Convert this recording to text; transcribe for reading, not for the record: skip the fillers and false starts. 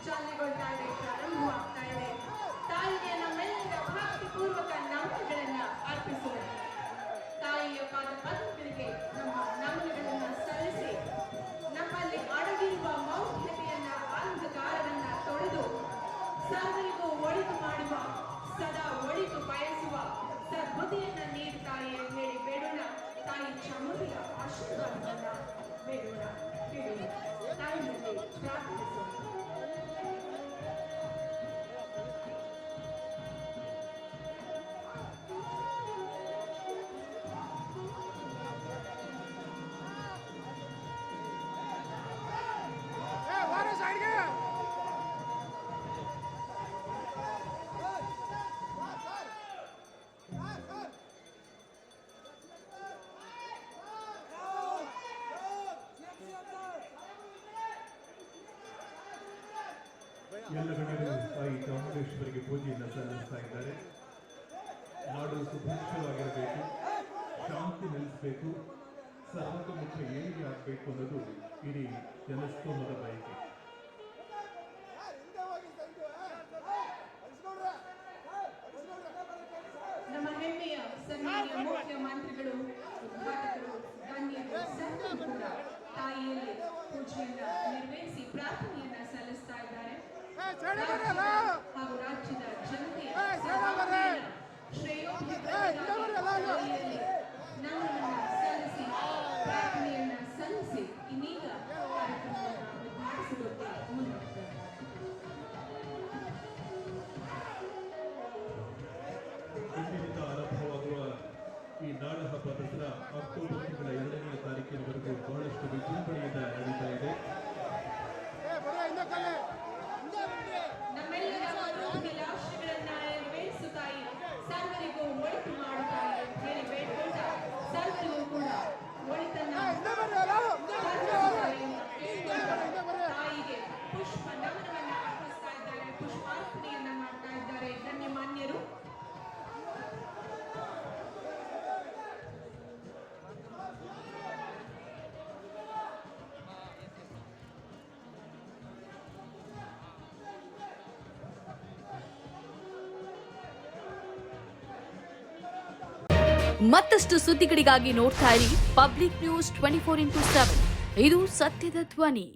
ಚಾಲನೆಗೊಳ್ತಾ ಇದೆ, ಪ್ರಾರಂಭವಾಗ್ತಾ ಇದೆ. ತಾಯಿಗೆ ನಮ್ಮೆಲ್ಲರ ಭಕ್ತಿಪೂರ್ವಕ ನಮನಗಳನ್ನ ಅರ್ಪಿಸುವ ತಾಯಿಯ ಪಾದ ಪದ್ಮಗಳಿಗೆ ನಮ್ಮ ನಮನಗಳನ್ನ ಸಲ್ಲಿಸಿ ನಮ್ಮಲ್ಲಿ ಅಡಗಿರುವ ಮೌಢ್ಯತೆಯನ್ನ ಅಂಧಕಾರವನ್ನ ತೊಳೆದು ಸರ್ವರಿಗೂ ಒಳಿತು ಮಾಡುವ, ಸದಾ ಒಳಿತು ಬಯಸುವ ಸದ್ಬುದ್ಧಿಯನ್ನ ನೀಡಿ ತಾಯಿ ಅಂತ ಹೇಳಿ ಬೇಡೋಣ. ತಾಯಿ ಚಾಮುಂಡಿಯ ಆಶೀರ್ವಾದವನ್ನ ಬೇಡೋಣ, ಕೇಳೋಣ, ತಾಯಿಯಲ್ಲಿ ಪ್ರಾರ್ಥಿಸೋಣ. ಎಲ್ಲ ಗಣ್ಯರು ತಾಯಿ ಚಾಮುಂಡೇಶ್ವರಿಗೆ ಪೂಜೆಯನ್ನು ಸಲ್ಲಿಸ್ತಾ ಇದ್ದಾರೆ. ನಾಡು ಸುಭಿಕ್ಷವಾಗಿರಬೇಕು, ಶಾಂತಿ ನೆಲೆಸಬೇಕು, ಸರ್ವತೋಮುಖ ಏಳಿಗೆ ಆಗಬೇಕು ಅನ್ನೋದು ಇಡೀ ಜನಸ್ತೋಮದ ಬಯಕೆ. ನಮ್ಮ ಹೆಮ್ಮೆಯ ಸನ್ಮಾನ್ಯ ಮುಖ್ಯಮಂತ್ರಿಗಳು, ಉದ್ಘಾಟಕರು, ಗಣ್ಯರು ಸರ್ವರು ಕೂಡ ತಾಯಿಯಲ್ಲಿ ಪೂಜೆಯನ್ನ ನೆರವೇರಿಸಿ ಪ್ರಾರ್ಥನೆಯನ್ನ ಸಲ್ಲಿಸ್ತಾ ಇದ್ದಾರೆ. ಹಾಗೂ ರಾಜ್ಯದ ಜನತೆಯ ಶ್ರೇಯೋಭಿವೃದ್ಧಿಯಲ್ಲಿ ನಮ್ಮನ್ನ ಸಲ್ಲಿಸಿ ಪ್ರಾರ್ಥನೆಯನ್ನ ಸಲ್ಲಿಸಿ ಇನ್ನೀಗ ಕಾರ್ಯಕ್ರಮವನ್ನು ಉದ್ಘಾಟಿಸುವಂತೆ ಮುಂದುವರೆದಿದ್ದಾರೆ. ಇಂದಿನಿಂದ ಆರಂಭವಾಗುವ ಈ ನಾಡ ಹಬ್ಬ ದಸರಾ ಅಕ್ಟೋಬರ್ ತಿಂಗಳ 2ನೇ ತಾರೀಕಿನವರೆಗೂ ಬಹಳಷ್ಟು ವಿಜೃಂಭಣೆಯಿಂದ ನಡೀತಾ ಇದೆ. ನಮ್ಮೆಲ್ಲರ ಮನೋಭಿಲಾಷೆಗಳನ್ನ ನೆರವೇರಿಸುತ್ತಾಯಿ, ಸರ್ವರಿಗೂ ಒಳಿತು ಮಾಡುತ್ತಾಯಿ ಅಂತ ಹೇಳಿ ಬೇಡ್ಕೊಂಡ ಸರ್ವರಿಗೂ ಕೂಡ ಒಳಿತನ್ನ ತಾಯಿಗೆ ಪುಷ್ಪ ನಮನವನ್ನ ಅರ್ಪಿಸ್ತಾ ಇದ್ದಾರೆ, ಪುಷ್ಪಾರ್ಪಣೆಯನ್ನ ಮಾಡ್ತಾ ಇದ್ದಾರೆ ಗಣ್ಯಮಾನ್ಯರು. ಮತ್ತಷ್ಟು ಸುದ್ದಿಗಳಿಗಾಗಿ ನೋಡ್ತಾ ಇರಿ ಪಬ್ಲಿಕ್ ನ್ಯೂಸ್ 24x7. ಇದು ಸತ್ಯದ ಧ್ವನಿ.